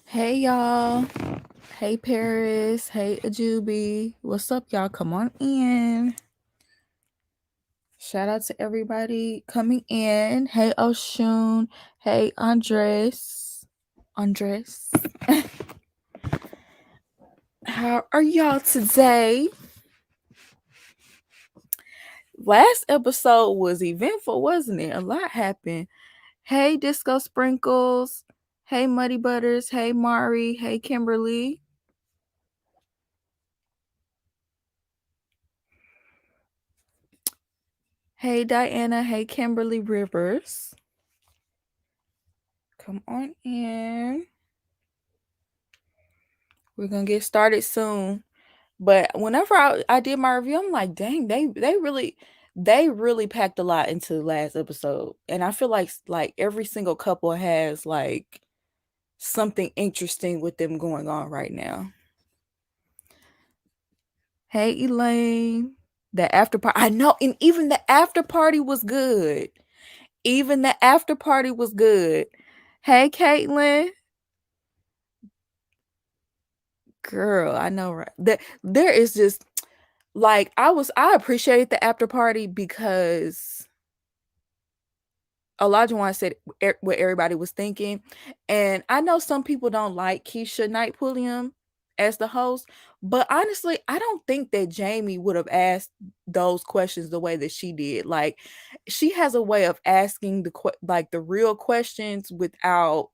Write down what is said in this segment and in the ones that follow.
Hey y'all. Hey Paris. Hey Ajubi. What's up, y'all? Come on in. Shout out to everybody coming in. Hey Oshun. Hey Andres. How are y'all today? Last episode was eventful, wasn't it? A lot happened. Hey Disco Sprinkles. Hey Muddy Butters. Hey Mari. Hey Kimberly. Hey Diana. Hey Kimberly Rivers. Come on in. We're gonna get started soon. But whenever I did my review, I'm like, dang, they really packed a lot into the last episode. And I feel like every single couple has like something interesting with them going on right now. Hey Elaine. The after party. I know, and even the after party was good. Even the after party was good. Hey Caitlin. Girl, I know, right? There is just like I appreciate the after party because Olajuwon said what everybody was thinking, and I know some people don't like Keisha Knight Pulliam as the host, but honestly, I don't think that Jamie would have asked those questions the way that she did. Like, she has a way of asking the real questions without,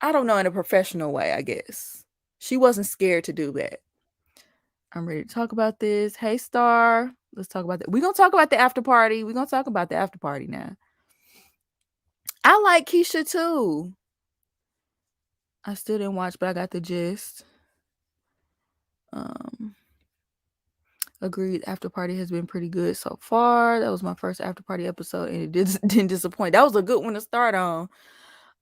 I don't know, in a professional way. I guess she wasn't scared to do that. I'm ready to talk about this. Hey, Star. Let's talk about that. We're going to talk about the after party. We're going to talk about the after party now. I like Keisha too. I still didn't watch, but I got the gist. Agreed. After party has been pretty good so far. That was my first after party episode, and it didn't disappoint. That was a good one to start on.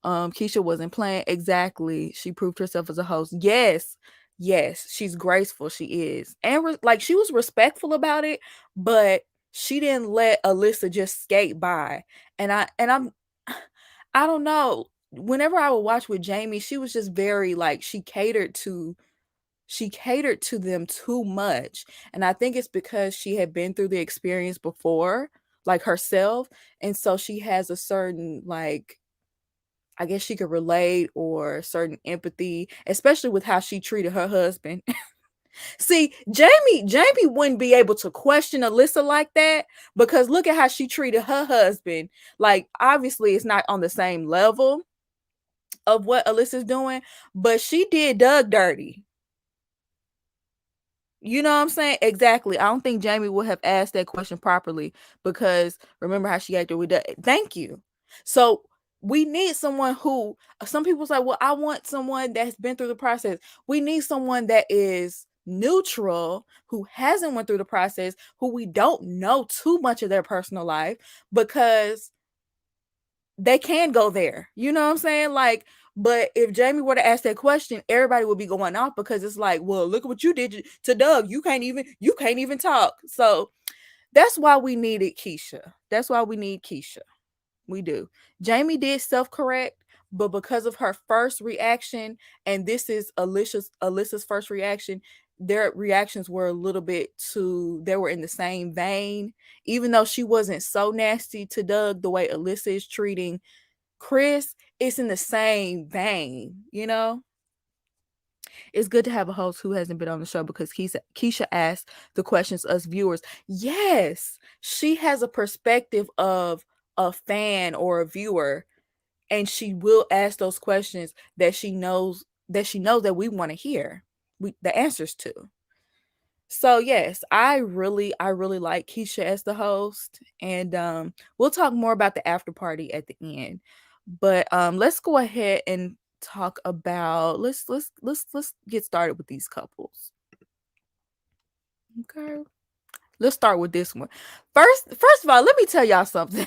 Keisha wasn't playing. Exactly. She proved herself as a host. Yes, she's graceful. She is, and like she was respectful about it, but she didn't let Alyssa just skate by. And I don't know. Whenever I would watch with Jamie, she was just very like she catered to them too much. And I think it's because she had been through the experience before, like herself, and so she has a certain like, I guess she could relate, or certain empathy, especially with how she treated her husband. See, Jamie wouldn't be able to question Alyssa like that, because look at how she treated her husband. Like, obviously it's not on the same level of what Alyssa's doing, but she did Doug dirty. You know what I'm saying? Exactly. I don't think Jamie would have asked that question properly, because remember how she acted with that. Thank you. So we need someone who, some people say, well, I want someone that's been through the process. We need someone that is neutral, who hasn't went through the process, who we don't know too much of their personal life, because they can go there. You know what I'm saying? Like, but if Jamie were to ask that question, everybody would be going off, because it's like, well, look at what you did to Doug. You can't even talk. So that's why we needed Keisha. That's why we need Keisha. We do. Jamie did self-correct, but because of her first reaction, and this is Alyssa's first reaction, their reactions were a little bit too, they were in the same vein. Even though she wasn't so nasty to Doug the way Alyssa is treating Chris, it's in the same vein, you know? It's good to have a host who hasn't been on the show, because Keisha asks the questions us viewers. Yes, she has a perspective of a fan or a viewer, and she will ask those questions that she knows that we want to hear the answers to. So yes, I really like Keisha as the host, and we'll talk more about the after party at the end. But let's go ahead and talk about, let's get started with these couples. Okay. Let's start with this one. First of all, let me tell y'all something.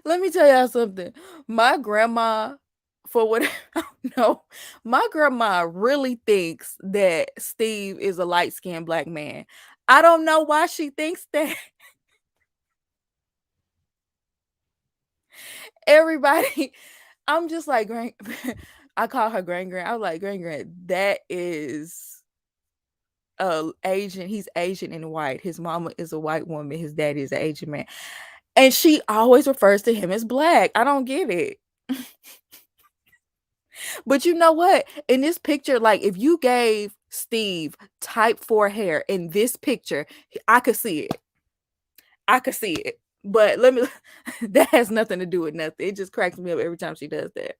Let me tell y'all something. My grandma, for what I don't know, my grandma really thinks that Steve is a light-skinned black man. I don't know why she thinks that. everybody, I'm just like, I call her Grand. I was like, Grand, that is Asian. He's Asian and white. His mama is a white woman. His daddy is an Asian man. And she always refers to him as black. I don't get it. But you know what? In this picture, like if you gave Steve type 4 hair in this picture, I could see it. I could see it. But let me that has nothing to do with nothing. It just cracks me up every time she does that.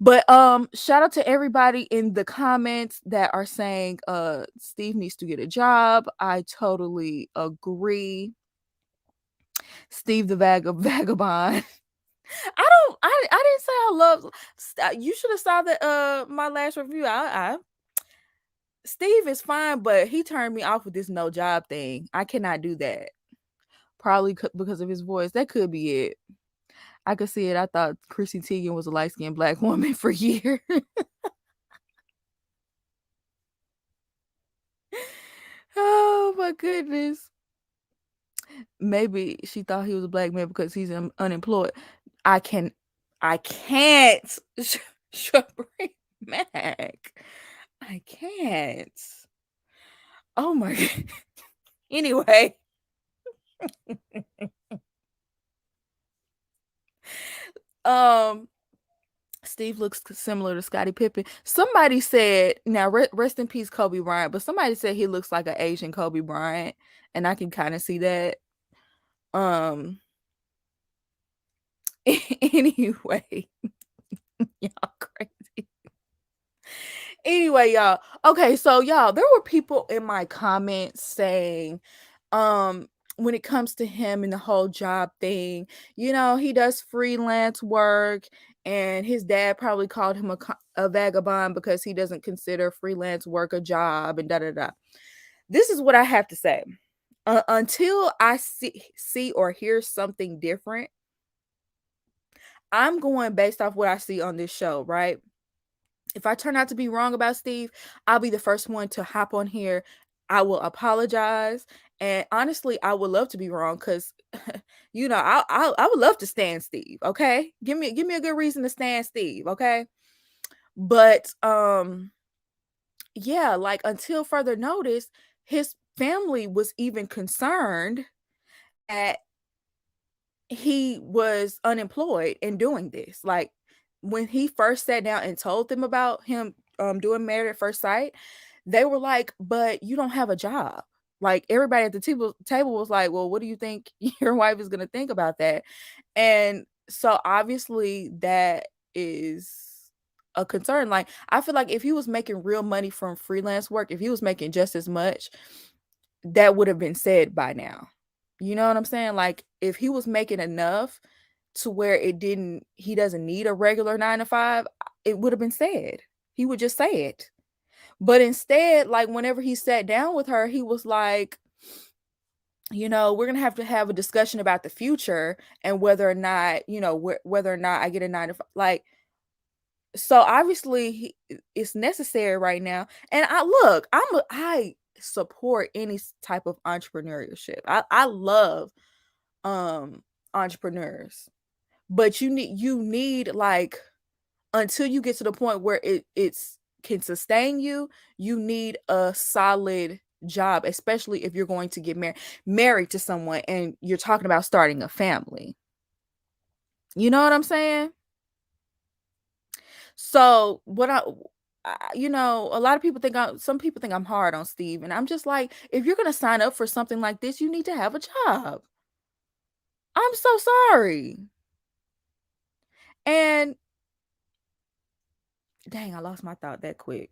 But shout out to everybody in the comments that are saying Steve needs to get a job. I totally agree. Steve the vagabond. I didn't say I love. You should have saw that my last review. Steve is fine, but he turned me off with this no job thing. I cannot do that. Probably because of his voice. That could be it. I could see it. I thought Chrissy Teigen was a light-skinned black woman for years. Oh my goodness. Maybe she thought he was a black man because he's unemployed. I can't bring Mac. I can't. Oh my god. Anyway. Steve looks similar to Scottie Pippen. Somebody said, now rest in peace Kobe Bryant, but somebody said he looks like an Asian Kobe Bryant, and I can kind of see that. Anyway, y'all crazy. Anyway, y'all. Okay, so y'all, there were people in my comments saying, when it comes to him and the whole job thing, you know, he does freelance work, and his dad probably called him a vagabond because he doesn't consider freelance work a job, and da da da. This is what I have to say. Until I see or hear something different, I'm going based off what I see on this show, right? If I turn out to be wrong about Steve, I'll be the first one to hop on here. I will apologize. And honestly, I would love to be wrong because, you know, I would love to stand Steve. Okay, give me a good reason to stand Steve. Okay, but yeah, like until further notice, his family was even concerned that he was unemployed and doing this. Like when he first sat down and told them about him doing Married at First Sight, they were like, but you don't have a job. Like everybody at the table was like, well, what do you think your wife is going to think about that? And so obviously that is a concern. Like I feel like if he was making real money from freelance work, if he was making just as much, that would have been said by now. You know what I'm saying? Like if he was making enough to where he doesn't need a regular 9 to 5, it would have been said. He would just say it. But instead, like whenever he sat down with her, he was like, you know, we're going to have a discussion about the future and whether or not, you know, whether or not I get a 9 to 5. Like, so obviously it's necessary right now. And I support any type of entrepreneurship. I love entrepreneurs. But you need like until you get to the point where it's can sustain you, you need a solid job, especially if you're going to get married to someone and you're talking about starting a family. You know what I'm saying? So you know, a lot of people think some people think I'm hard on Steve, and I'm just like, if you're gonna sign up for something like this, you need to have a job. I'm so sorry. And dang, I lost my thought that quick.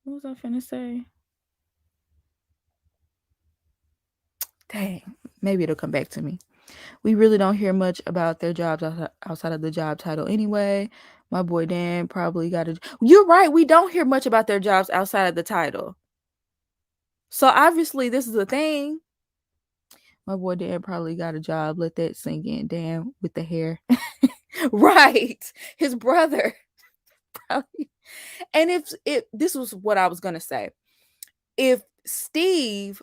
What was I finna say? Dang, maybe it'll come back to me. We really don't hear much about their jobs outside of the job title anyway. My boy Dan probably got a... You're right, we don't hear much about their jobs outside of the title. So obviously this is a thing. My boy Dan probably got a job. Let that sink in. Dan with the hair. Right. His brother. Probably. And if this was what I was going to say. If Steve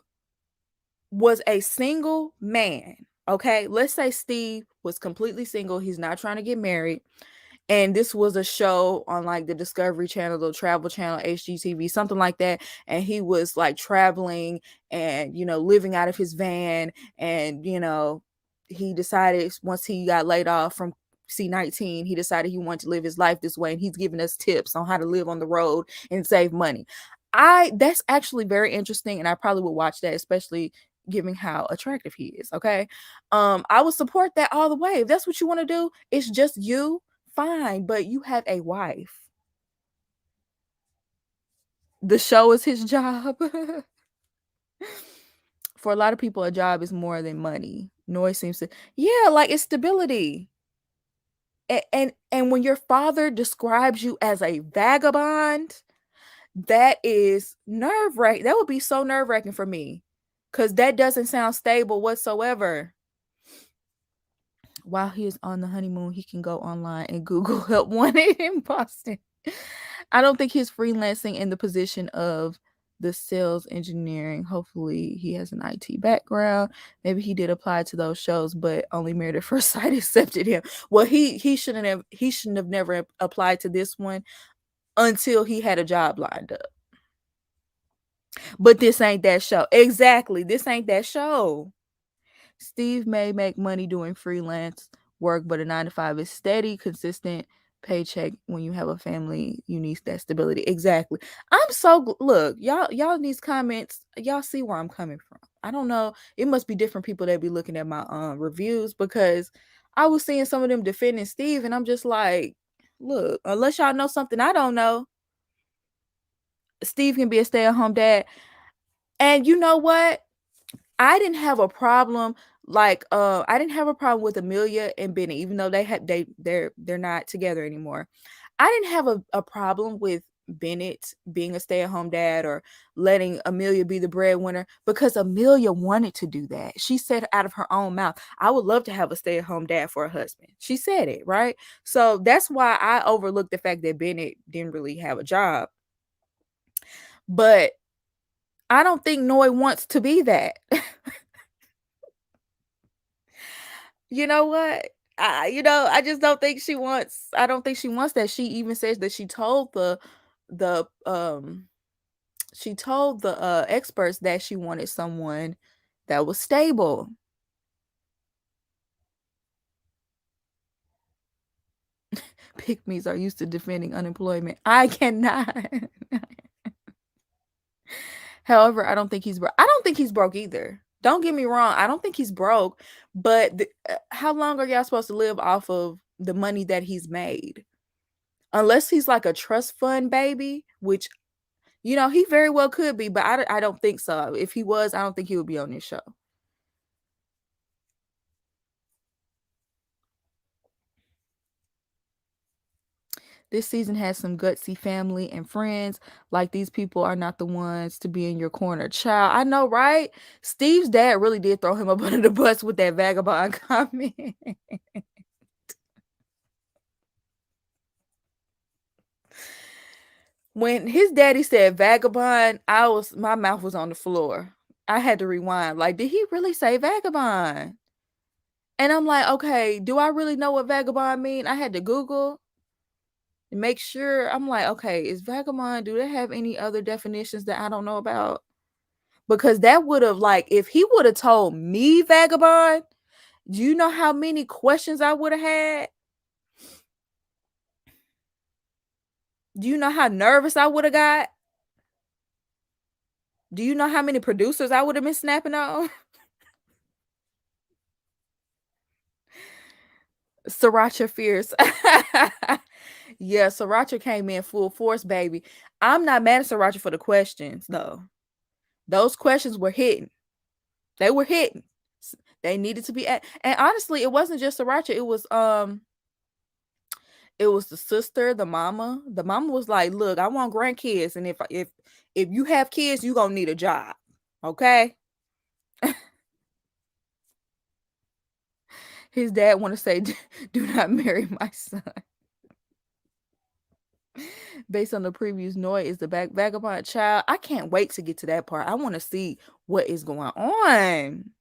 was a single man, Okay, let's say Steve was completely single. He's not trying to get married. And this was a show on like the Discovery Channel, the Travel Channel, HGTV, something like that. And he was like traveling and, living out of his van. And, he decided once he got laid off from C19, he decided he wanted to live his life this way. And he's giving us tips on how to live on the road and save money. That's actually very interesting. And I probably would watch that, especially given how attractive he is. Okay. I would support that all the way. If that's what you want to do, it's just you, fine, but you have a wife. The show is his job. For a lot of people, a job is more than money. Noise seems to, yeah, like it's stability. And when your father describes you as a vagabond, that is nerve-wracking. That would be so nerve-wracking for me, because that doesn't sound stable whatsoever. While he is on the honeymoon, he can go online and Google help wanted in Boston. I don't think he's freelancing in the position of the sales engineering. Hopefully he has an IT background. Maybe he did apply to those shows, but only Married at First Sight accepted him. Well, he shouldn't have never applied to this one until he had a job lined up. But this ain't that show. Exactly. This ain't that show. Steve may make money doing freelance work, but a 9 to 5 is steady, consistent paycheck. When you have a family, you need that stability. Exactly. Look, y'all in these comments, y'all see where I'm coming from. I don't know. It must be different people that be looking at my reviews, because I was seeing some of them defending Steve, and I'm just like, look, unless y'all know something I don't know, Steve can be a stay-at-home dad. And you know what? I didn't have a problem I didn't have a problem with Amelia and Benny, even though they're not together anymore. I didn't have a problem with Bennett being a stay-at-home dad or letting Amelia be the breadwinner, because Amelia wanted to do that. She said out of her own mouth, I would love to have a stay-at-home dad for a husband. She said it, right? So that's why I overlooked the fact that Bennett didn't really have a job. But I don't think Noy wants to be that. You know what? I just don't think she wants. I don't think she wants that. She even says that she told the experts that she wanted someone that was stable. Pygmies are used to defending unemployment. I cannot. However, I don't think he's broke. I don't think he's broke either. Don't get me wrong. I don't think he's broke, but how long are y'all supposed to live off of the money that he's made? Unless he's like a trust fund baby, which, he very well could be, but I don't think so. If he was, I don't think he would be on this show. This season has some gutsy family and friends. Like, these people are not the ones to be in your corner. Child, I know, right? Steve's dad really did throw him up under the bus with that vagabond comment. When his daddy said vagabond, my mouth was on the floor. I had to rewind. Like, did he really say vagabond? And I'm like, okay, do I really know what vagabond mean? I had to Google and make sure. I'm like, okay, is vagabond, do they have any other definitions that I don't know about? Because that would have, like, if he would have told me vagabond, do you know how many questions I would have had? Do you know how nervous I would have got? Do you know how many producers I would have been snapping on? Sriracha fierce. Yeah, Sriracha came in full force, baby. I'm not mad at Sriracha for the questions, though. Those questions were hitting. They were hitting. They needed to be at, and honestly, it wasn't just Sriracha. It was the sister, the mama. The mama was like, "Look, I want grandkids, and if you have kids, you gonna need a job, okay?" His dad want to say, "Do not marry my son." Based on the previews, Noy is the vagabond child. I can't wait to get to that part. I want to see what is going on.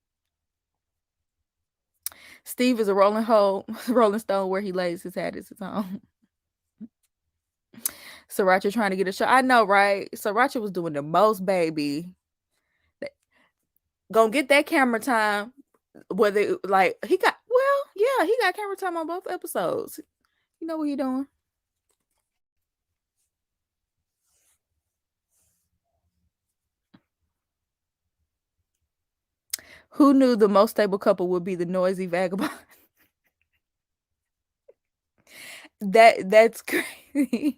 Steve is a rolling stone where he lays his hat is his home. Sriracha trying to get a show. I know, right? Sriracha was doing the most, baby. Gonna get that camera time. Whether like he got he got camera time on both episodes. You know what he doing. Who knew the most stable couple would be the noisy vagabond? That's crazy.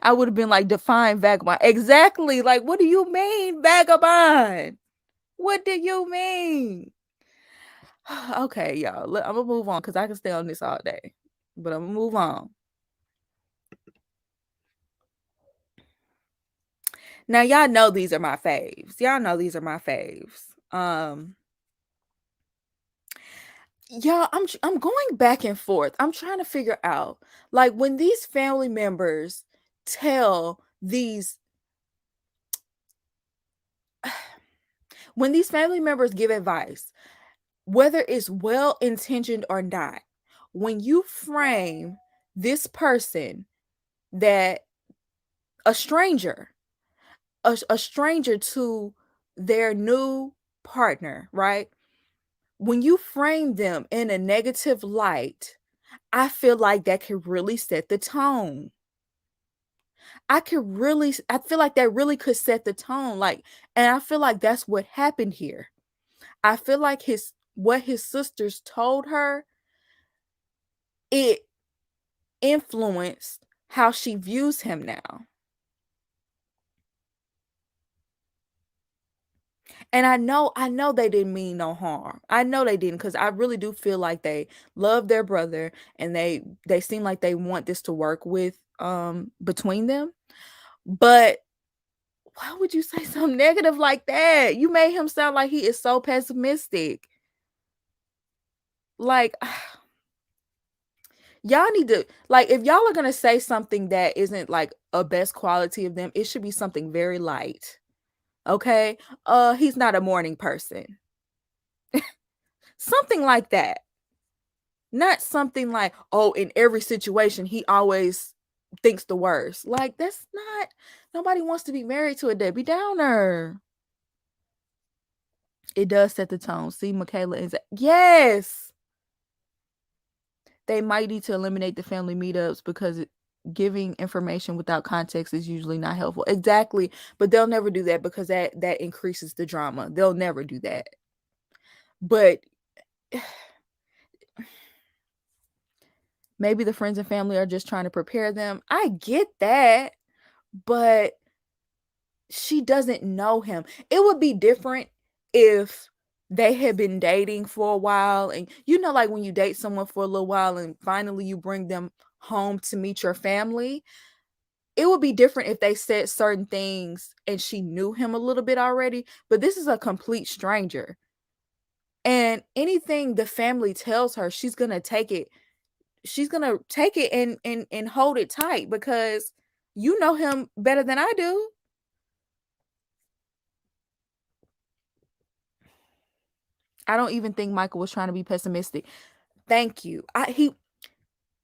I would have been like, define vagabond. Exactly. Like, what do you mean, vagabond? What do you mean? Okay, y'all. I'm gonna move on because I can stay on this all day. But I'm gonna move on. Now, y'all know these are my faves. Y'all, I'm going back and forth. I'm trying to figure out, like, when these family members tell these when these family members give advice, whether it's well intentioned or not, when you frame this person that a stranger to their new partner, right? When you frame them in a negative light, I feel like that can really set the tone. I feel like that really could set the tone. Like, and I feel like that's what happened here. I feel like what his sisters told her, it influenced how she views him now. And I know they didn't mean no harm. I know they didn't, because I really do feel like they love their brother and they seem like they want this to work with between them. But why would you say something negative like that? You made him sound like he is so pessimistic. Like, y'all need to, like, if y'all are gonna say something that isn't like a best quality of them, it should be something very light. Okay? He's not a morning person. Something like that. Not something like, oh, in every situation he always thinks the worst. Like, that's not, nobody wants to be married to a Debbie Downer. It does set the tone. See, Michaela is yes. They might need to eliminate the family meetups because giving information without context is usually not helpful. Exactly. But they'll never do that because that increases the drama. They'll never do that. But maybe the friends and family are just trying to prepare them. I get that, but she doesn't know him. It would be different if they had been dating for a while, and you know, like when you date someone for a little while and finally you bring them home to meet your family. It would be different if they said certain things and she knew him a little bit already, but this is a complete stranger. And anything the family tells her, she's going to take it. She's going to take it and hold it tight because you know him better than I do. I don't even think Michael was trying to be pessimistic. Thank you.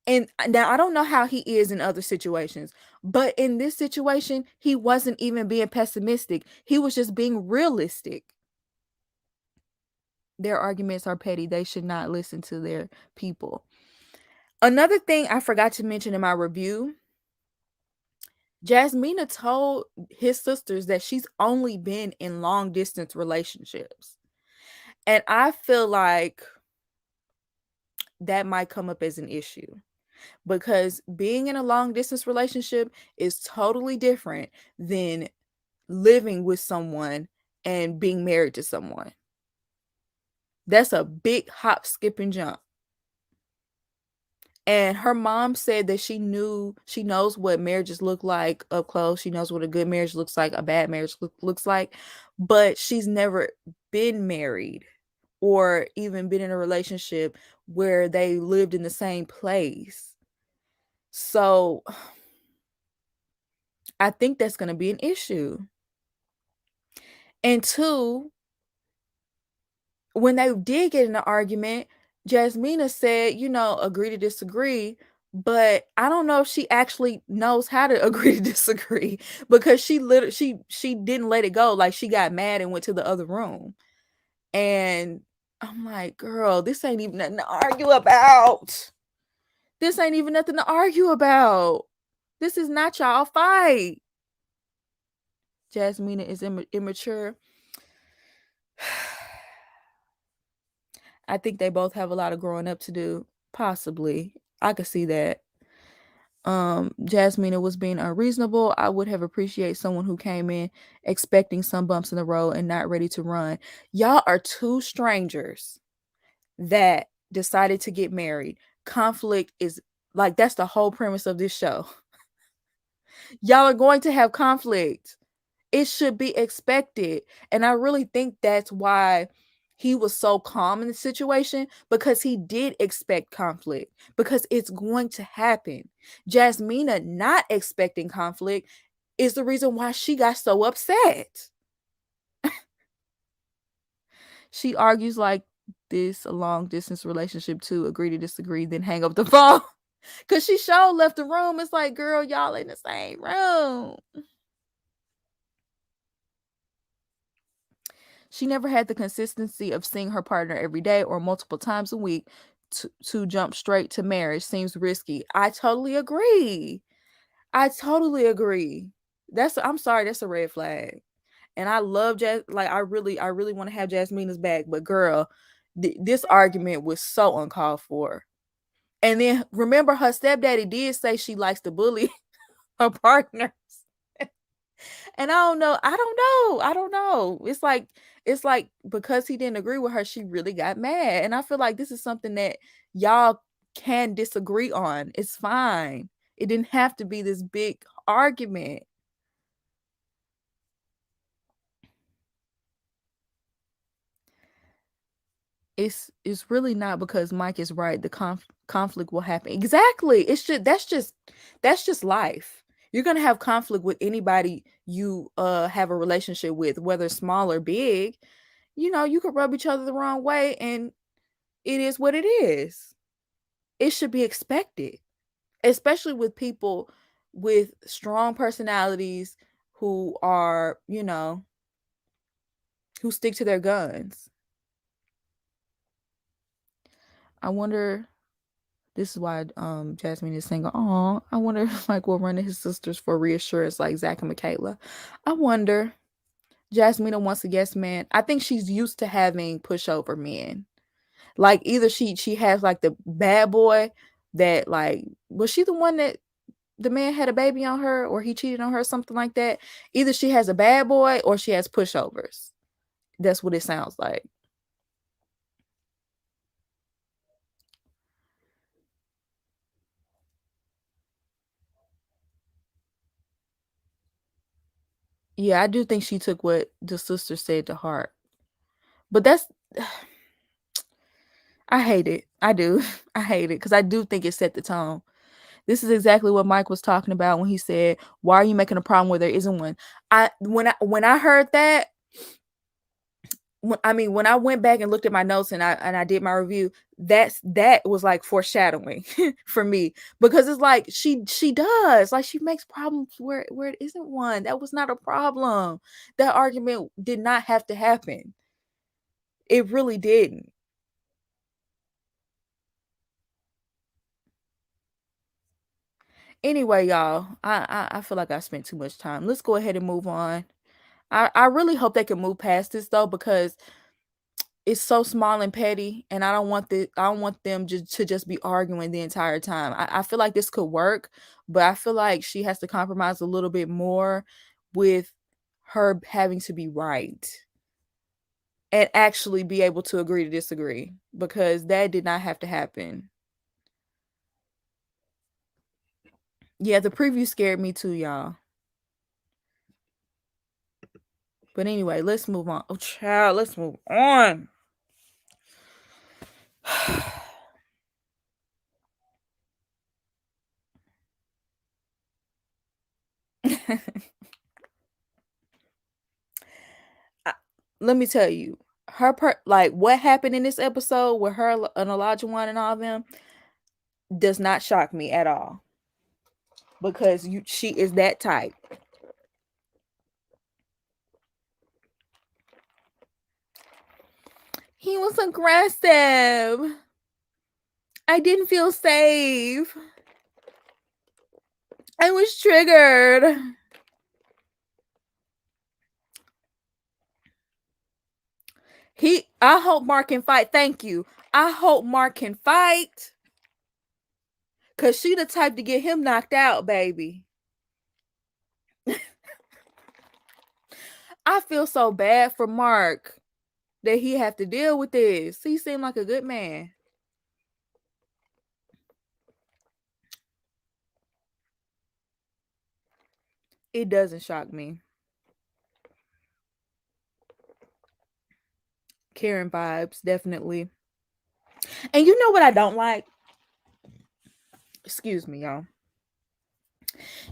And now I don't know how he is in other situations, but in this situation, he wasn't even being pessimistic. He was just being realistic. Their arguments are petty. They should not listen to their people. Another thing I forgot to mention in my review, Jasmina told his sisters that she's only been in long distance relationships. And I feel like that might come up as an issue because being in a long distance relationship is totally different than living with someone and being married to someone. That's a big hop, skip, and jump. And her mom said that she knows what marriages look like up close. She knows what a good marriage looks like, a bad marriage looks like, but she's never been married or even been in a relationship where they lived in the same place. So I think that's going to be an issue. And two, when they did get in an argument, Jasmina said, agree to disagree. But I don't know if she actually knows how to agree to disagree, because she didn't let it go. Like, she got mad and went to the other room. And I'm like, girl, this ain't even nothing to argue about. This ain't even nothing to argue about. This is not y'all fight. Jasmina is immature. I think they both have a lot of growing up to do. Possibly. I could see that. Jasmina was being unreasonable. I would have appreciated someone who came in expecting some bumps in the road and not ready to run. Y'all are two strangers that decided to get married. Conflict is like, that's the whole premise of this show. Y'all are going to have conflict. It should be expected. And I really think that's why he was so calm in the situation, because he did expect conflict, because it's going to happen. Jasmina not expecting conflict is the reason why she got so upset. She argues like this a long distance relationship too. Agree to disagree, then hang up the phone. Cause she sure left the room. It's like, girl, y'all in the same room. She never had the consistency of seeing her partner every day or multiple times a week. To jump straight to marriage seems risky. I totally agree. I'm sorry, that's a red flag. And I love like, I really want to have Jasmina's back, but girl, this argument was so uncalled for. And then remember, her stepdaddy did say she likes to bully her partners. And I don't know. It's like because he didn't agree with her, she really got mad. And I feel like this is something that y'all can disagree on. It's fine. It didn't have to be this big argument. It's really not, because Mike is right. The conflict will happen. Exactly. That's just life. You're gonna have conflict with anybody you have a relationship with, whether small or big. You could rub each other the wrong way, and it is what it is. It should be expected, especially with people with strong personalities who are, who stick to their guns. I wonder, this is why Jasmine is single. Oh, I wonder if Mike will run to his sisters for reassurance like Zach and Michaela. I wonder. Jasmine wants a yes man. I think she's used to having pushover men. Like, either she has like the bad boy that, like, was she the one that the man had a baby on her, or he cheated on her, something like that? Either she has a bad boy or she has pushovers. That's what it sounds like. Yeah, I do think she took what the sister said to heart. But that's I hate it. I do. I hate it, because I do think it set the tone. This is exactly what Mike was talking about when he said, "Why are you making a problem where there isn't one?" When I heard that, when I went back and looked at my notes and I did my review, that was like foreshadowing for me, because it's like she does, like, she makes problems where it isn't one. That was not a problem. That argument did not have to happen. It really didn't. Anyway, y'all, I feel like I spent too much time. Let's go ahead and move on. I really hope they can move past this, though, because it's so small and petty, and I don't want them to just be arguing the entire time. I feel like this could work, but I feel like she has to compromise a little bit more with her having to be right and actually be able to agree to disagree, because that did not have to happen. Yeah, the preview scared me too, y'all. But anyway, let's move on. Oh, child, let's move on. Let me tell you, like what happened in this episode with her and Olajuwon and all of them does not shock me at all, because she is that type. He was aggressive. I didn't feel safe. I was triggered. I hope Mark can fight. Thank you. I hope Mark can fight. Cause she the type to get him knocked out, baby. I feel so bad for Mark that he have to deal with this. He seemed like a good man. It doesn't shock me. Karen vibes, definitely. And you know what I don't like? Excuse me, y'all.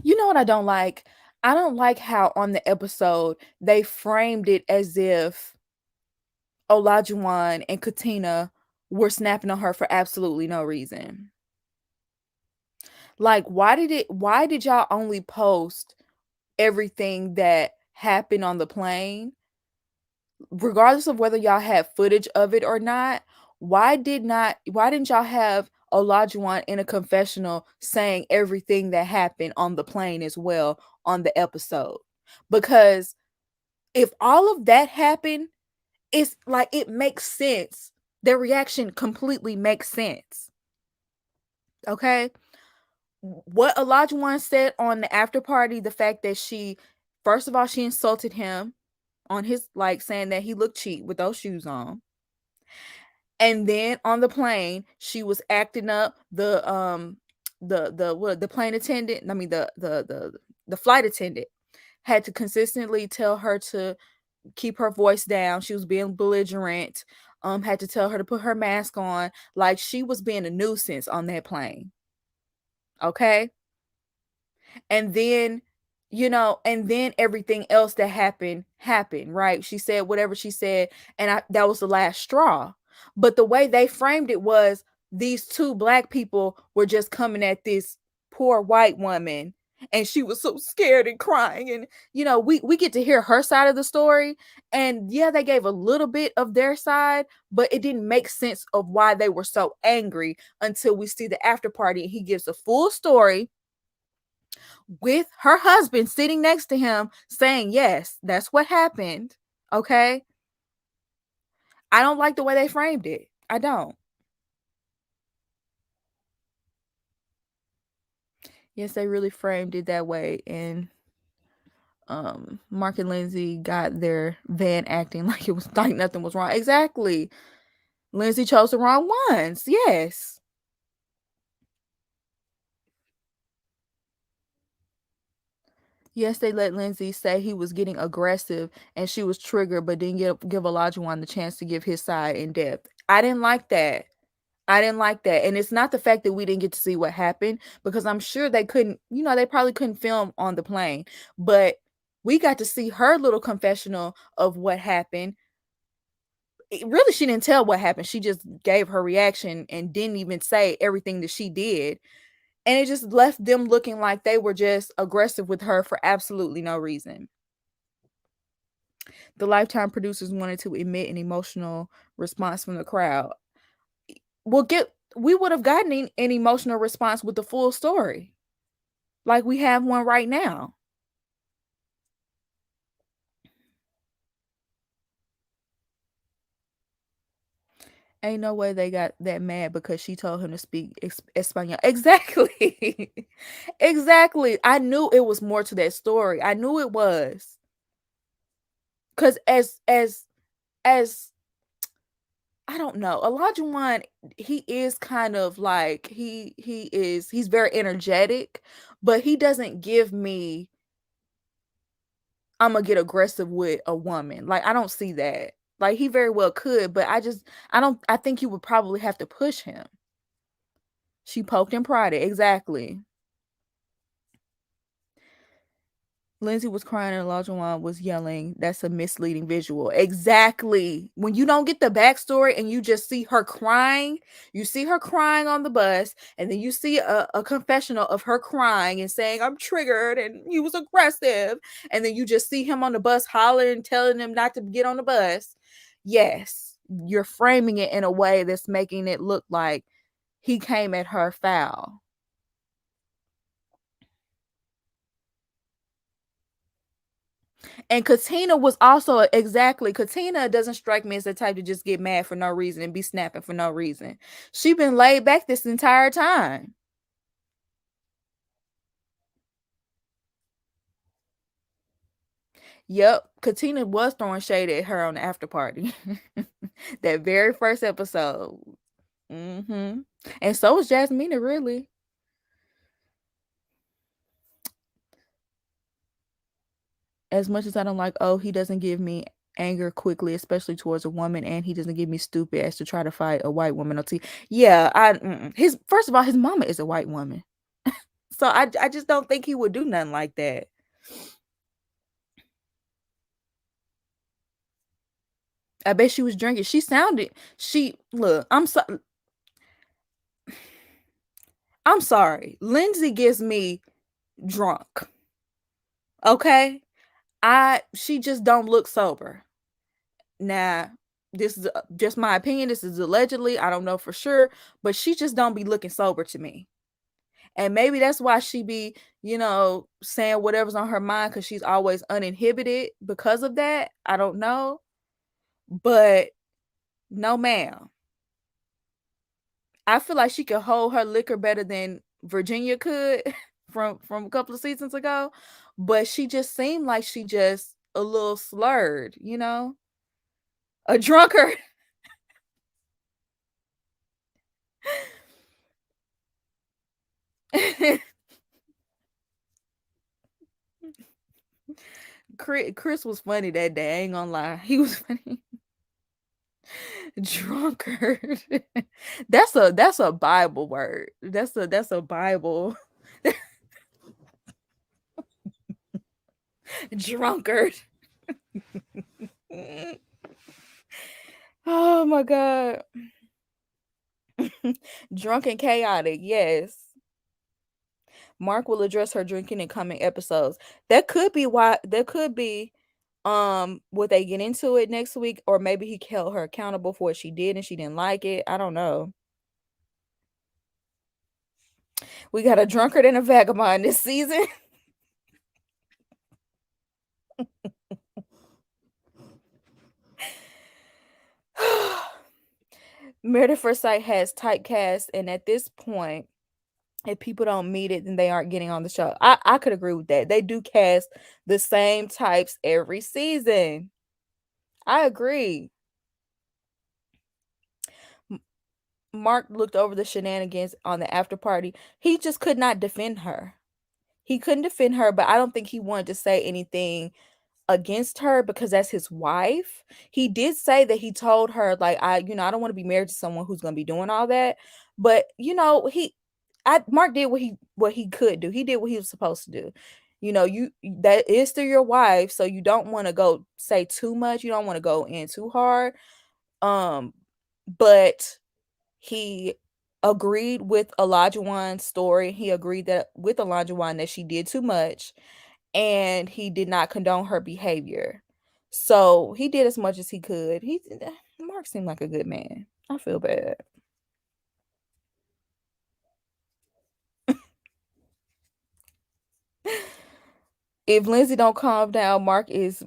You know what I don't like? I don't like how on the episode they framed it as if Olajuwon and Katina were snapping on her for absolutely no reason. Like, why did y'all only post everything that happened on the plane? Regardless of whether y'all had footage of it or not, why didn't y'all have Olajuwon in a confessional saying everything that happened on the plane as well on the episode? Because if all of that happened, it's like it makes sense. Their reaction completely makes sense. Okay? What Olajuwon said on the after party, the fact that first of all, she insulted him on his, like, saying that he looked cheap with those shoes on. And then on the plane, she was acting up. The plane attendant, I mean the flight attendant had to consistently tell her to keep her voice down. She was being belligerent. Had to tell her to put her mask on. Like, she was being a nuisance on that plane. Okay? And then, and then everything else that happened, right? She said whatever she said, and that was the last straw. But the way they framed it was these two Black people were just coming at this poor white woman, and she was so scared and crying. And we get to hear her side of the story, and yeah, they gave a little bit of their side, but it didn't make sense of why they were so angry until we see the after party, and he gives a full story with her husband sitting next to him saying, yes, that's what happened. Okay? I don't like the way they framed it. I don't. Yes, they really framed it that way. And Mark and Lindsay got their van acting like it was like nothing was wrong. Exactly. Lindsay chose the wrong ones. Yes. Yes, they let Lindsay say he was getting aggressive and she was triggered, but didn't give Olajuwon the chance to give his side in depth. I didn't like that. And it's not the fact that we didn't get to see what happened, because I'm sure they couldn't, they probably couldn't film on the plane, but we got to see her little confessional of what happened. Really, she didn't tell what happened. She just gave her reaction and didn't even say everything that she did. And it just left them looking like they were just aggressive with her for absolutely no reason. The Lifetime producers wanted to emit an emotional response from the crowd. We would have gotten an emotional response with the full story, like we have one right now. Ain't no way they got that mad because she told him to speak Espanol. Exactly. Exactly. I knew it was more to that story. I knew it was. Cause as I don't know, Olajuwon, he is kind of like he's very energetic, but he doesn't give me I'm gonna get aggressive with a woman. Like, I don't see that. Like, he very well could, but I think you would probably have to push him. She poked and prodded. Exactly. Lindsay was crying and Olajuwon was yelling. That's a misleading visual. Exactly. When you don't get the backstory and you just see her crying, you see her crying on the bus, and then you see a confessional of her crying and saying, I'm triggered and he was aggressive. And then you just see him on the bus hollering, telling him not to get on the bus. Yes, you're framing it in a way that's making it look like he came at her foul. And Katina was also exactly. Katina doesn't strike me as the type to just get mad for no reason and be snapping for no reason. She been laid back this entire time. Yep, Katina was throwing shade at her on the after party. That very first episode. Mm-hmm. And so was Jasmina, really. As much as I don't like, oh, he doesn't give me anger quickly, especially towards a woman, and he doesn't give me stupid as to try to fight a white woman on TV. Yeah, his first of all, his mama is a white woman. So I just don't think he would do nothing like that. I bet she was drinking. Look, I'm sorry. Lindsay gets me drunk. Okay? She just don't look sober. Now, this is just my opinion. This is allegedly. I don't know for sure, but she just don't be looking sober to me. And maybe that's why she be, saying whatever's on her mind because she's always uninhibited because of that. I don't know. But no, ma'am. I feel like she could hold her liquor better than Virginia could from a couple of seasons ago, but she just seemed like she just a little slurred, a drunkard. Chris was funny that day. I ain't gonna lie, he was funny. Drunkard. That's a Bible word. That's a Bible. Drunkard. Oh my god. Drunk and chaotic. Yes. Mark will address her drinking in coming episodes. That could be would they get into it next week, or maybe he held her accountable for what she did and she didn't like it. I don't know. We got a drunkard and a vagabond this season. Meredith Forsyth has typecast, and at this point, if people don't meet it, then they aren't getting on the show. I could agree with that. They do cast the same types every season. I agree. Mark looked over the shenanigans on the after party. He just could not defend her. He couldn't defend her, but I don't think he wanted to say anything against her because that's his wife. He did say that he told her, like, I don't want to be married to someone who's going to be doing all that. But Mark did what he could do. He did what he was supposed to do. You that is still your wife, so you don't want to go say too much. You don't want to go in too hard. Um, but he agreed with Olajuwon's story. He agreed that with Olajuwon that she did too much, and he did not condone her behavior. So he did as much as he could. Mark seemed like a good man. I feel bad. If Lindsay don't calm down, Mark is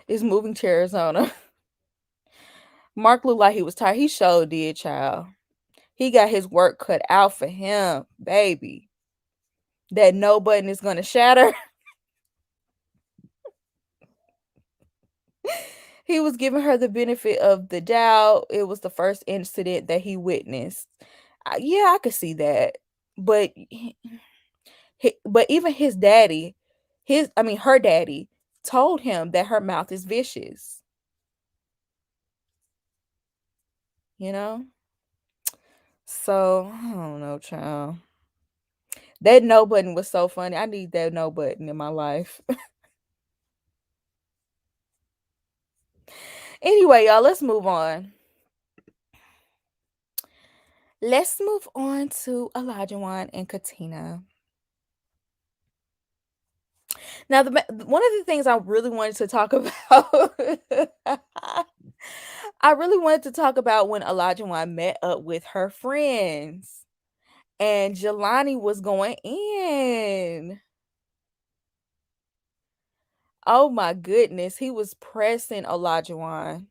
is moving to Arizona. Mark looked like he was tired. He sure did, child. He got his work cut out for him, baby. That no button is gonna shatter. He was giving her the benefit of the doubt. It was the first incident that he witnessed. Yeah, I could see that. But but even his daddy, her daddy told him that her mouth is vicious, you know? So, I don't know, child. That no button was so funny. I need that no button in my life. Anyway, y'all, let's move on. Let's move on to Olajuwon and Katina. Now, one of the things I really wanted to talk about, I really wanted to talk about when Olajuwon met up with her friends, and Jelani was going in. Oh my goodness, he was pressing Olajuwon,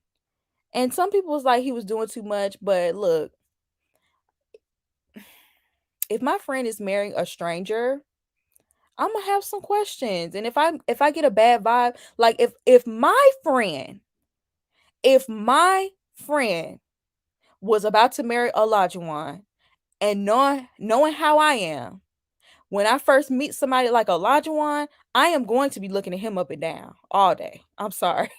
and some people was like he was doing too much. But look, if my friend is marrying a stranger, I'm gonna have some questions. And if I get a bad vibe, like if my friend was about to marry Olajuwon, and knowing how I am, when I first meet somebody like Olajuwon, I am going to be looking at him up and down all day. I'm sorry.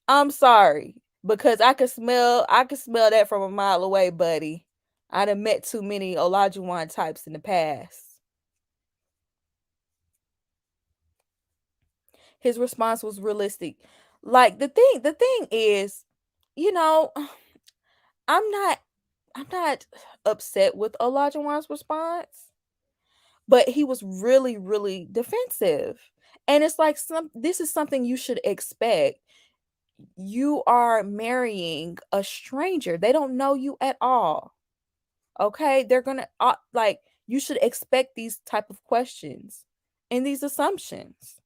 I'm sorry. Because I could smell that from a mile away, buddy. I done met too many Olajuwon types in the past. His response was realistic. Like the thing is, you know, I'm not I'm not upset with Olajuwon's response, but he was really, really defensive. And it's like this is something you should expect. You are marrying a stranger. They don't know you at all. Okay? They're going to like you should expect these type of questions and these assumptions.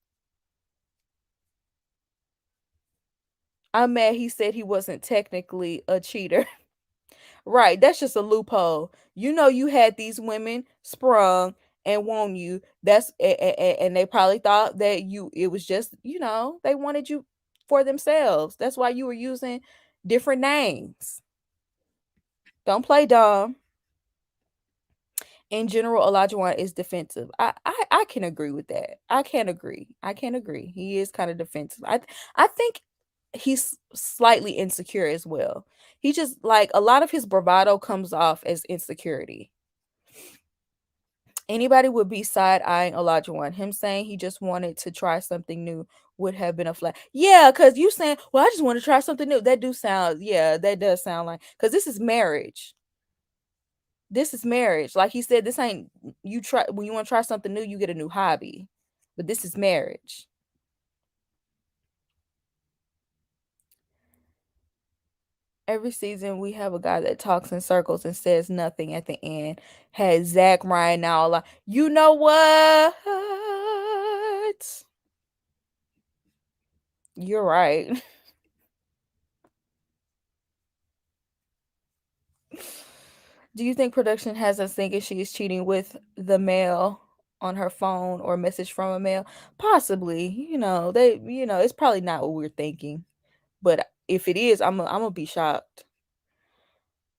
I'm mad he said he wasn't technically a cheater. Right, that's just a loophole. You know you had these women sprung and want you. And they probably thought that it was just, they wanted you for themselves. That's why you were using different names. Don't play dumb. In general, Olajuwon is defensive. I can agree with that. I can agree. I can agree. He is kind of defensive. I think he's slightly insecure as well. He just like a lot of his bravado comes off as insecurity. Anybody would be side eyeing Olajuwon. Him saying he just wanted to try something new would have been a flag. Yeah, because you saying, well, I just want to try something new. That does sound like, because this is marriage. This is marriage. Like he said, this ain't you try when you want to try something new, you get a new hobby. But this is marriage. Every season we have a guy that talks in circles and says nothing at the end. Had Zach Ryan now like, you know what? You're right. Do you think production has us thinking she's cheating with the male on her phone or message from a male? Possibly. It's probably not what we're thinking. But if it is, I'm gonna be shocked.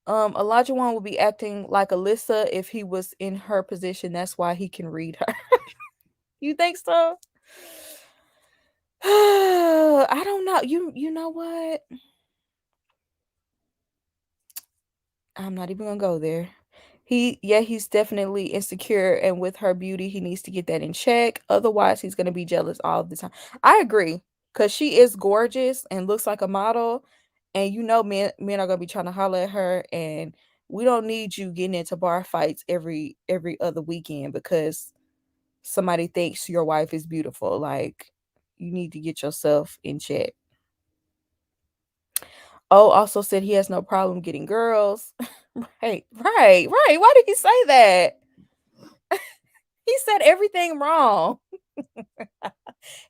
Olajuwon would be acting like Alyssa if he was in her position. That's why he can read her. You think so? I don't know. You know what? I'm not even gonna go there. He's definitely insecure, and with her beauty, he needs to get that in check. Otherwise, he's gonna be jealous all the time. I agree, because she is gorgeous and looks like a model, and men are gonna be trying to holler at her, and we don't need you getting into bar fights every other weekend because somebody thinks your wife is beautiful. Like, you need to get yourself in check. Oh, also said he has no problem getting girls. Right, right, right. Why did he say that? He said everything wrong.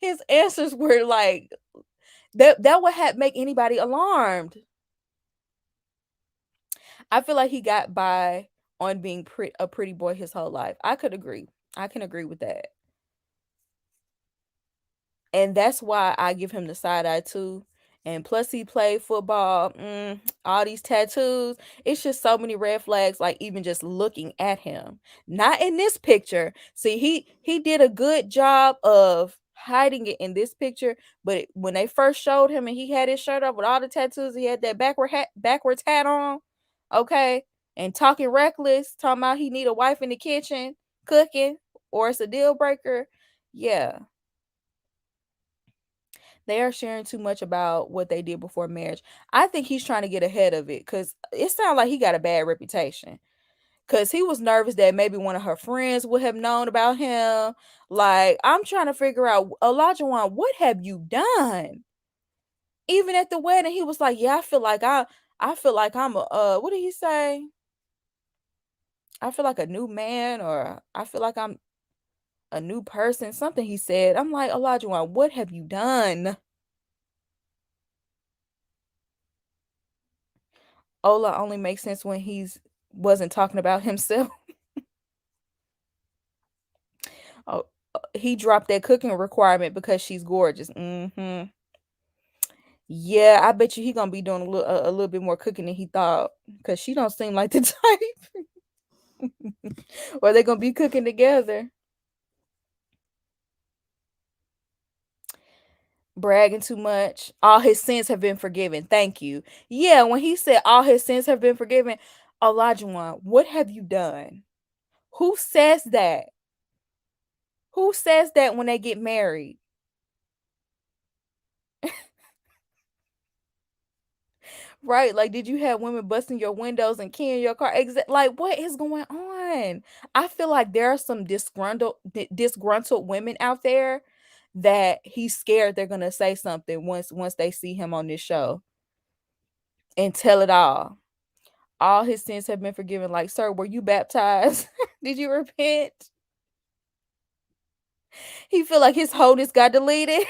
His answers were like that would have make anybody alarmed. I feel like he got by on being a pretty boy his whole life. I could agree. I can agree with that. And that's why I give him the side eye too. And plus, he played football. All these tattoos. It's just so many red flags. Like even just looking at him. Not in this picture. See, he did a good job of hiding it in this picture. But when they first showed him and he had his shirt up with all the tattoos, he had that backwards hat on. Okay, and talking reckless, talking about he need a wife in the kitchen cooking, or it's a deal breaker. Yeah, they are sharing too much about what they did before marriage. I think he's trying to get ahead of it because it sounds like he got a bad reputation. Because he was nervous that maybe one of her friends would have known about him. Like, I'm trying to figure out, Olajuwon, what have you done? Even at the wedding, he was like, "Yeah, I feel like I'm a what did he say? I feel like a new man, or I feel like I'm a new person." Something he said. I'm like, Olajuwon, what have you done? Ola only makes sense when he's wasn't talking about himself. Oh, he dropped that cooking requirement because she's gorgeous. Yeah, I bet you he gonna be doing a little bit more cooking than he thought, because she don't seem like the type. Or they gonna be cooking together. Bragging too much. All his sins have been forgiven. Thank you. Yeah, when he said all his sins have been forgiven, Olajuwon, what have you done? Who says that? Who says that when they get married? Right? Like, did you have women busting your windows and keying your car? Like, what is going on? I feel like there are some disgruntled women out there that he's scared they're gonna say something once they see him on this show and tell it all. All his sins have been forgiven. Like, sir, were you baptized? Did you repent? He feel like his wholeness got deleted.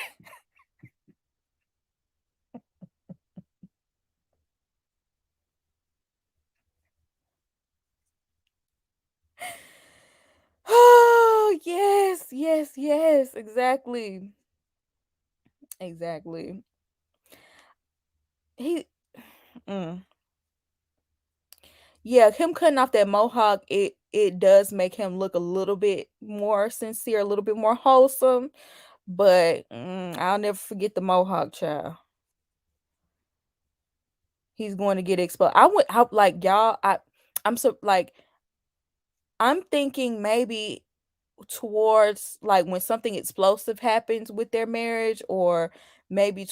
Oh, yes, yes, yes, exactly. Exactly. He mm. Yeah, him cutting off that mohawk, it does make him look a little bit more sincere, a little bit more wholesome, but I'll never forget the mohawk, child. He's going to get exposed. I would how like y'all. I'm so like I'm thinking maybe towards like when something explosive happens with their marriage, or maybe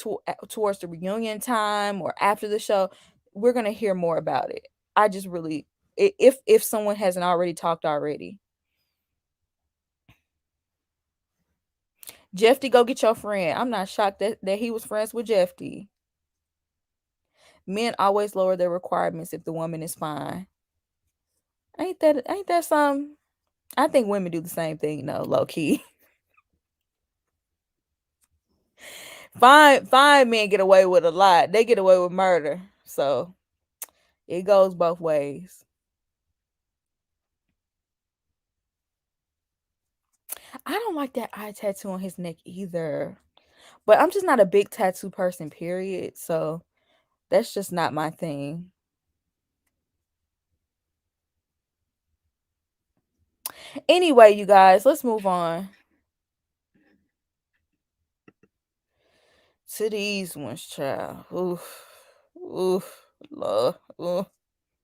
towards the reunion time or after the show, we're gonna hear more about it. I just really, if someone hasn't already talked already. Jeffy, go get your friend. I'm not shocked that he was friends with Jeffy. Men always lower their requirements if the woman is fine. Ain't that some? I think women do the same thing, though, low key. Fine men get away with a lot. They get away with murder. So it goes both ways. I don't like that eye tattoo on his neck either. But I'm just not a big tattoo person, period. So that's just not my thing. Anyway, you guys, let's move on to these ones, child. Oof. Oof. Lord. Oh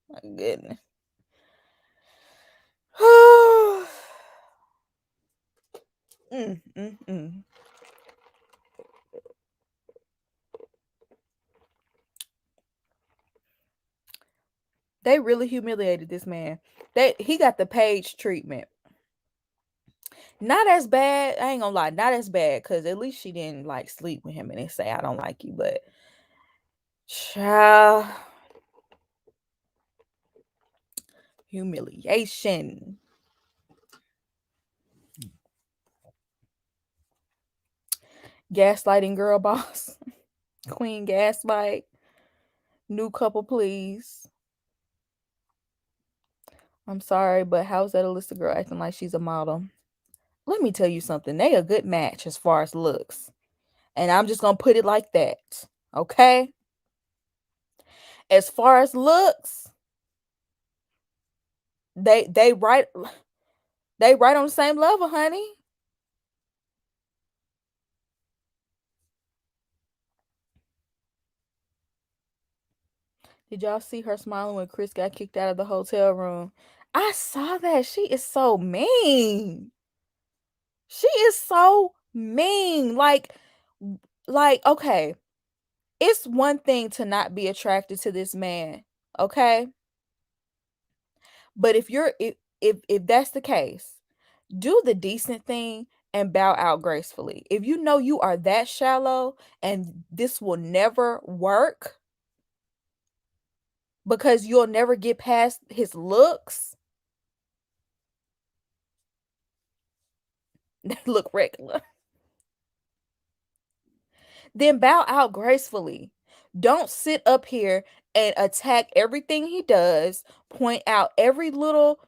my goodness. Mm. They really humiliated this man. He got the Page treatment. Not as bad. I ain't gonna lie, not as bad, because at least she didn't like sleep with him and then say I don't like you. But child, humiliation. Gaslighting girl boss. Queen gaslight. New couple, please. I'm sorry, but how's that Alyssa girl acting like she's a model? Let me tell you something. They a good match as far as looks. And I'm just gonna put it like that. Okay? As far as looks, they right they right on the same level, honey. Did y'all see her smiling when Chris got kicked out of the hotel room? I saw that. She is so mean. She is so mean. Okay, it's one thing to not be attracted to this man, okay? But if that's the case, do the decent thing and bow out gracefully. If you know you are that shallow and this will never work because you'll never get past his looks, they look regular. Then bow out gracefully. Don't sit up here and attack everything he does, point out every little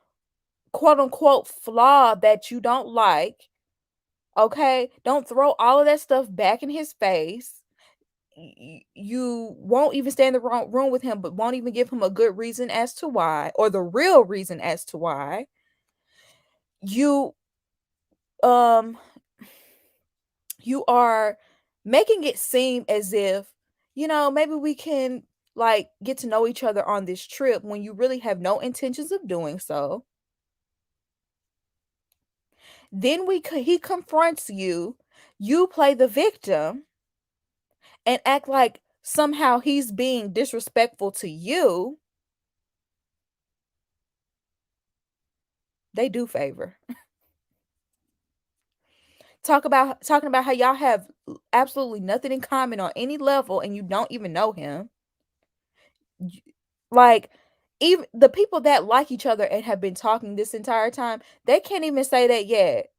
quote unquote flaw that you don't like. Okay? Don't throw all of that stuff back in his face. You won't even stay in the wrong room with him, but won't even give him a good reason as to why, or the real reason as to why. You um you are making it seem as if, maybe we can like get to know each other on this trip when you really have no intentions of doing so. Then he confronts you, you play the victim and act like somehow he's being disrespectful to you. They do favor. Talking about how y'all have absolutely nothing in common on any level and you don't even know him. Like, even the people that like each other and have been talking this entire time, they can't even say that yet.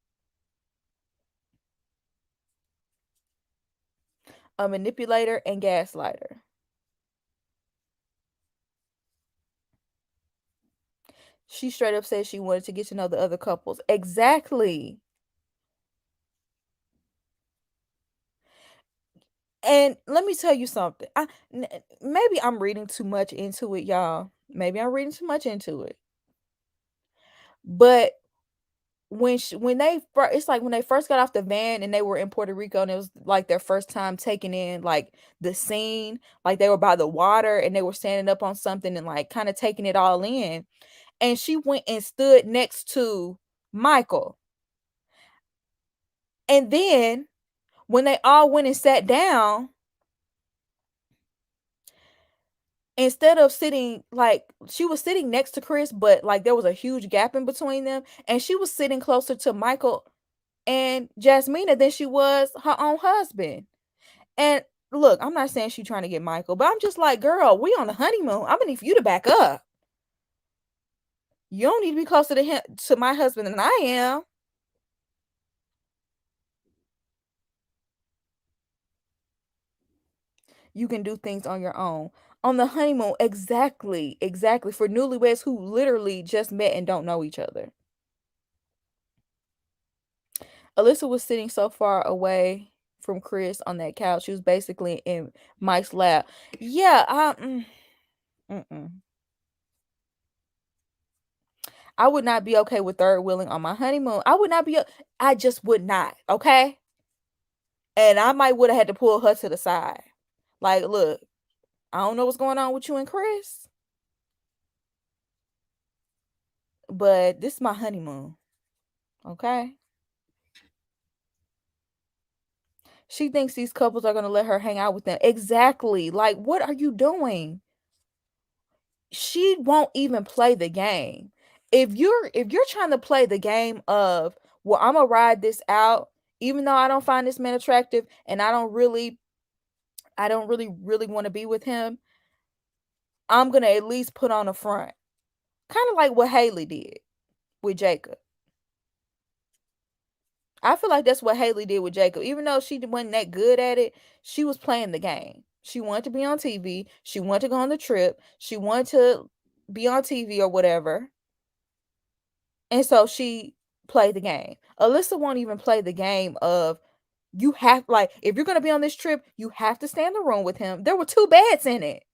A manipulator and gaslighter. She straight up said she wanted to get to know the other couples. Exactly. And let me tell you something. Maybe I'm reading too much into it, y'all. Maybe I'm reading too much into it. But when they first, it's like when they first got off the van and they were in Puerto Rico and it was like their first time taking in like the scene, like they were by the water and they were standing up on something and like kind of taking it all in. And she went and stood next to Michael. And then when they all went and sat down, instead of sitting, like, she was sitting next to Chris, but like there was a huge gap in between them, and she was sitting closer to Michael and Jasmina than she was her own husband. And look, I'm not saying she's trying to get Michael, but I'm just like, girl, we on the honeymoon. I'm gonna need for you to back up. You don't need to be closer to him, to my husband, than I am. You can do things on your own. On the honeymoon, exactly, exactly. For newlyweds who literally just met and don't know each other. Alyssa was sitting so far away from Chris on that couch. She was basically in Mike's lap. Yeah, I would not be okay with third wheeling on my honeymoon. I would not be. I just would not. Okay, and I might would have had to pull her to the side. Like, look, I don't know what's going on with you and Chris, but this is my honeymoon. Okay. She thinks these couples are gonna let her hang out with them. Exactly. Like, what are you doing? She won't even play the game. If you're trying to play the game of, well, I'm gonna ride this out, even though I don't find this man attractive and I don't really want to be with him, I'm gonna at least put on a front. Kind of like what Haley did with Jacob. I feel like that's what Haley did with Jacob. Even though she wasn't that good at it, she was playing the game. She wanted to be on TV. She wanted to go on the trip. She wanted to be on TV or whatever. And so she played the game. Alyssa won't even play the game of, you have, like, if you're going to be on this trip, you have to stay in the room with him. There were 2 beds in it.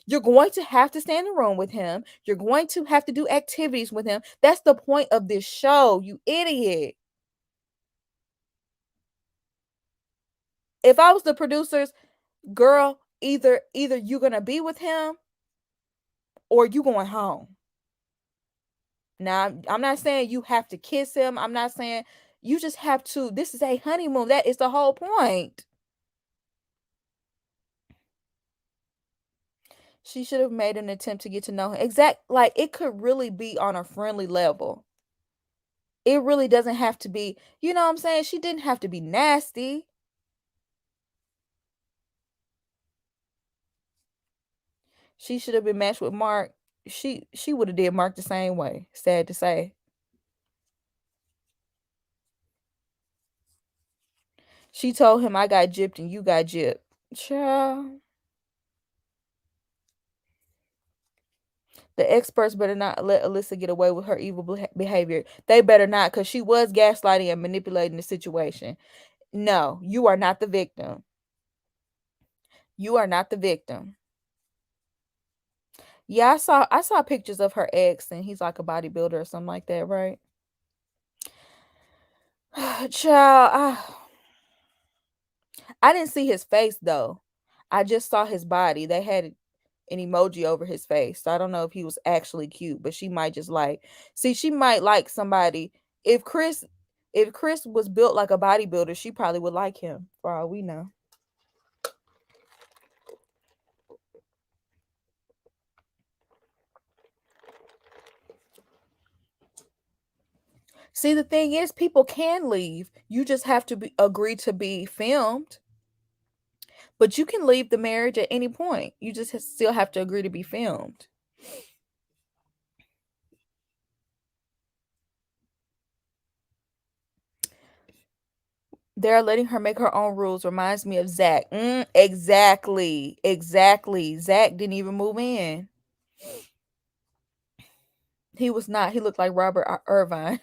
You're going to have to stay in the room with him. You're going to have to do activities with him. That's the point of this show, you idiot. If I was the producers, girl, either you're going to be with him or you going home. Now, I'm not saying you have to kiss him. I'm not saying you just have to. This is a honeymoon. That is the whole point. She should have made an attempt to get to know him. Like it could really be on a friendly level. It really doesn't have to be, you know what I'm saying? She didn't have to be nasty. She should have been matched with Mark. She would have did Mark the same way. Sad to say. She told him I got gypped and you got gypped. Child. The experts better not let Alyssa get away with her evil behavior. They better not, because she was gaslighting and manipulating the situation. No, you are not the victim. You are not the victim. Yeah, I saw pictures of her ex, and he's like a bodybuilder or something like that, right? Child, I didn't see his face though. I just saw his body. They had an emoji over his face. So I don't know if he was actually cute, but she might just like, see, she might like somebody. If Chris if Chris was built like a bodybuilder, she probably would like him, for all we know. See, the thing is, people can leave. You just have to agree to be filmed. But you can leave the marriage at any point. You just still have to agree to be filmed. They're letting her make her own rules. Reminds me of Zach. Exactly. Exactly. Zach didn't even move in. He was not. He looked like Robert Irvine.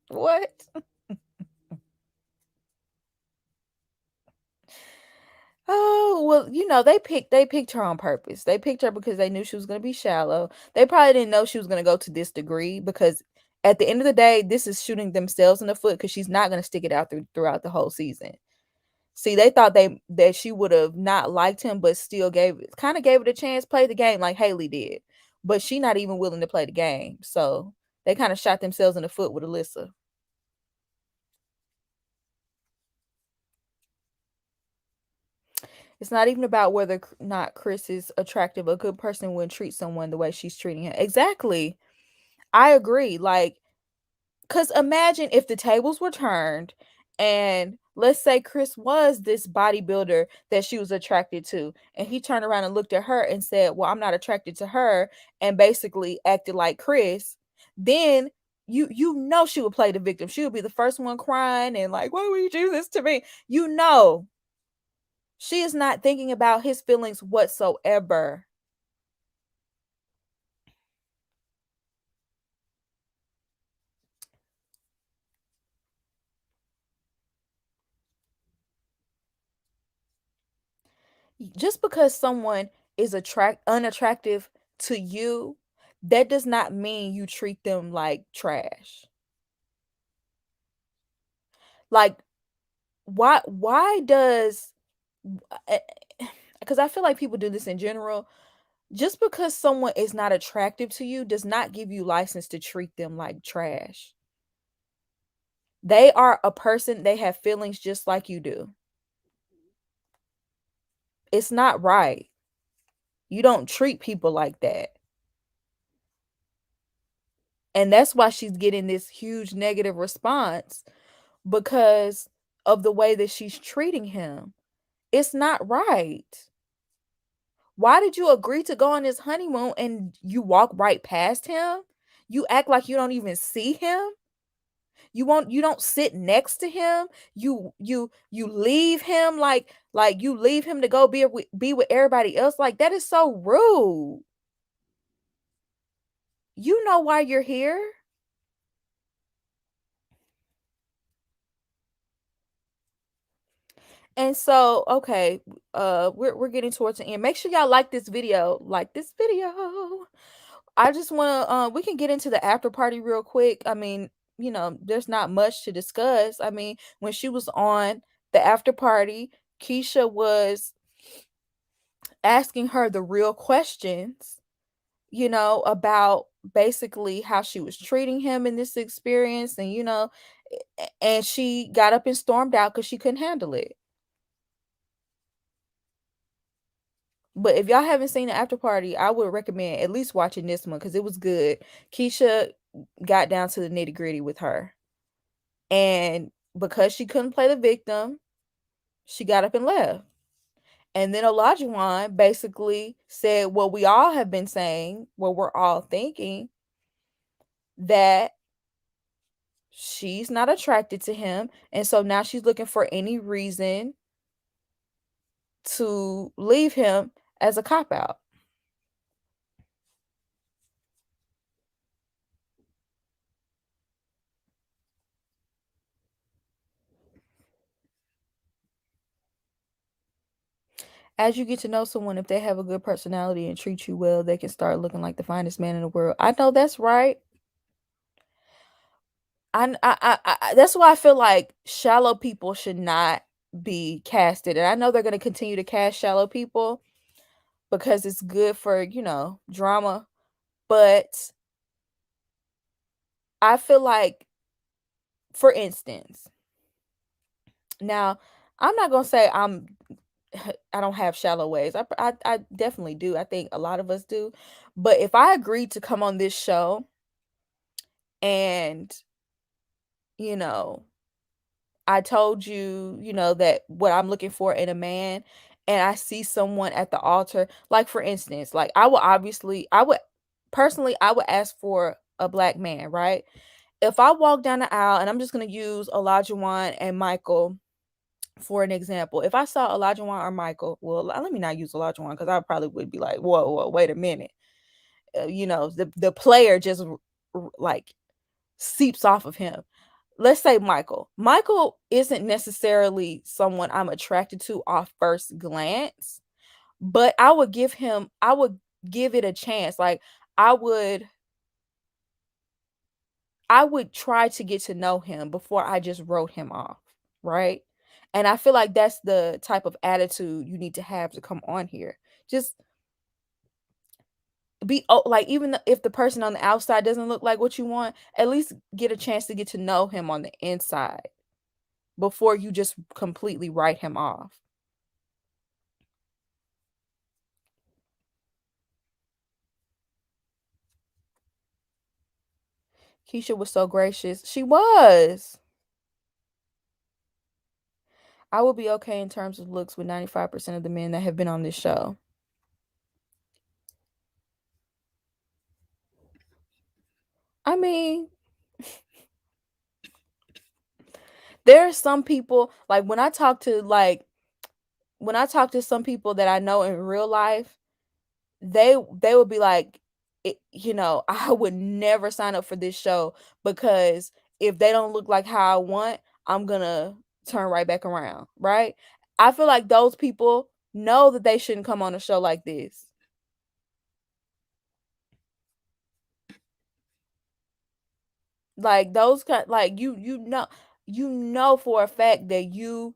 What? Oh, well, they picked her on purpose. They picked her because they knew she was going to be shallow. They probably didn't know she was going to go to this degree, because at the end of the day, this is shooting themselves in the foot, because she's not going to stick it out throughout the whole season. See, they thought that she would have not liked him, but still gave it a chance, play the game like Haley did. But she not even willing to play the game. So they kind of shot themselves in the foot with Alyssa. It's not even about whether not Chris is attractive. A good person wouldn't treat someone the way she's treating him. Exactly. I agree. Like, because imagine if the tables were turned and let's say Chris was this bodybuilder that she was attracted to, and he turned around and looked at her and said, well, I'm not attracted to her, and basically acted like Chris. Then you know she would play the victim. She would be the first one crying and like, why would you do this to me? She is not thinking about his feelings whatsoever. Just because someone is unattractive to you, that does not mean you treat them like trash. Like, why does because I feel like people do this in general. Just because someone is not attractive to you does not give you license to treat them like trash. They are a person, they have feelings just like you do. It's not right. You don't treat people like that. And that's why she's getting this huge negative response, because of the way that she's treating him. It's not right. Why did you agree to go on this honeymoon and you walk right past him? You act like you don't even see him. You don't sit next to him. You leave him like you leave him to go be with everybody else. Like, that is so rude. You know why you're here. And so, okay, we're getting towards the end. Make sure y'all like this video. Like this video. I just want to we can get into the after party real quick. I mean, there's not much to discuss. I mean, when she was on the after party, Keisha was asking her the real questions, about basically how she was treating him in this experience, and and she got up and stormed out because she couldn't handle it. But if y'all haven't seen the after party, I would recommend at least watching this one because it was good. Keisha got down to the nitty gritty with her. And because she couldn't play the victim, she got up and left. And then Olajuwon basically said what we all have been saying, what we're all thinking, that she's not attracted to him. And so now she's looking for any reason to leave him as a cop out. As you get to know someone, if they have a good personality and treat you well, they can start looking like the finest man in the world. I know that's right. That's why I feel like shallow people should not be casted. And I know they're going to continue to cast shallow people because it's good for, drama. But I feel like, for instance, now I'm not going to say I don't have shallow ways. I definitely do. I think a lot of us do. But if I agreed to come on this show and, you know, I told you, that what I'm looking for in a man, and I see someone at the altar, like for instance, like I would ask for a black man, right? If I walk down the aisle, and I'm just gonna use Olajuwon and Michael for an example. If I saw Olajuwon or Michael, well, let me not use Olajuwon because I probably would be like, whoa, wait a minute. The player just like seeps off of him. Let's say Michael. Michael isn't necessarily someone I'm attracted to off first glance, but I would give it a chance. Like I would try to get to know him before I just wrote him off, right? And I feel like that's the type of attitude you need to have to come on here. Just be like, even if the person on the outside doesn't look like what you want, at least get a chance to get to know him on the inside before you just completely write him off. Keisha was so gracious. She was. I will be okay in terms of looks with 95% of the men that have been on this show. I mean, there are some people, like when I talk to some people that I know in real life, they would be like, I would never sign up for this show because if they don't look like how I want, I'm gonna turn right back around, right? I feel like those people know that they shouldn't come on a show like this. Like those kind, like you know for a fact that you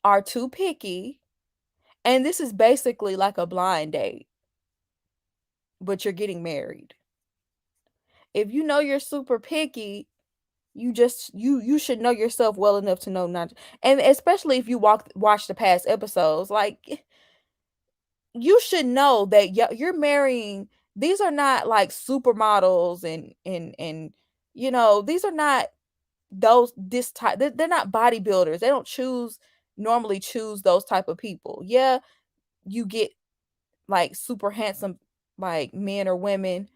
are too picky, and this is basically like a blind date, but you're getting married. If you know you're super picky, you should know yourself well enough to know not to, and especially if you watch the past episodes, like you should know that you're marrying, these are not like supermodels, and these are not those this type, they're not bodybuilders. They don't normally choose those type of people. Yeah, you get like super handsome like men or women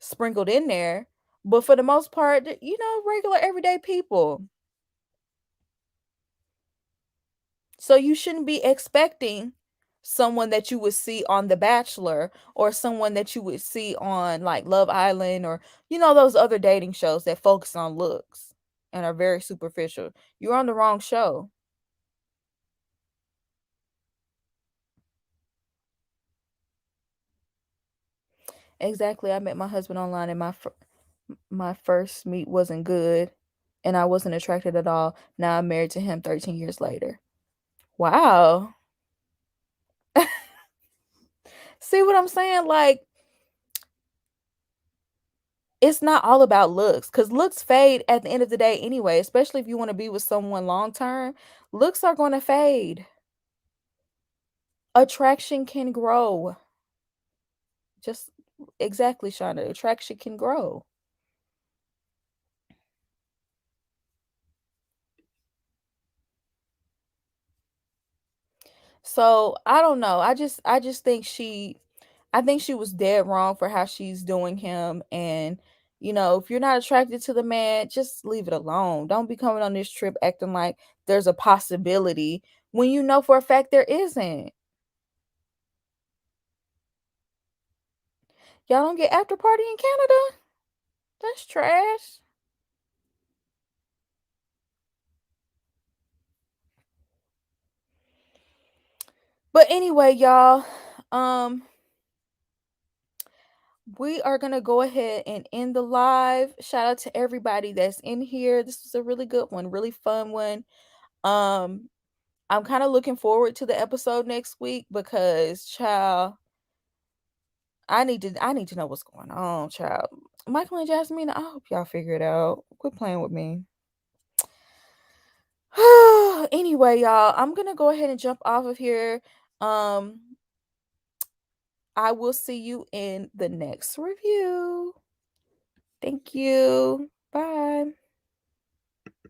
sprinkled in there, but for the most part, regular everyday people. So you shouldn't be expecting someone that you would see on The Bachelor, or someone that you would see on like Love Island, or those other dating shows that focus on looks and are very superficial. You're on the wrong show. Exactly. I met my husband online, and my first meet wasn't good, and I wasn't attracted at all. Now I'm married to him 13 years later. Wow. See what I'm saying? Like, it's not all about looks, because looks fade at the end of the day anyway, especially if you want to be with someone long term. Looks are going to fade. Attraction can grow. Just exactly, Shauna. Attraction can grow. So I don't know. I just think I think she was dead wrong for how she's doing him. And if you're not attracted to the man, just leave it alone. Don't be coming on this trip acting like there's a possibility when you know for a fact there isn't. Y'all don't get after party in Canada? That's trash. But anyway, y'all, um, we are gonna go ahead and end the live. Shout out to everybody that's in here. This was a really good one, really fun one. Um, I'm kind of looking forward to the episode next week because, child, I need to know what's going on, child. Michael and Jasmine, I hope y'all figure it out. Quit playing with me. Anyway, y'all, I'm gonna go ahead and jump off of here. Um, I will see you in the next review. Thank you. Bye.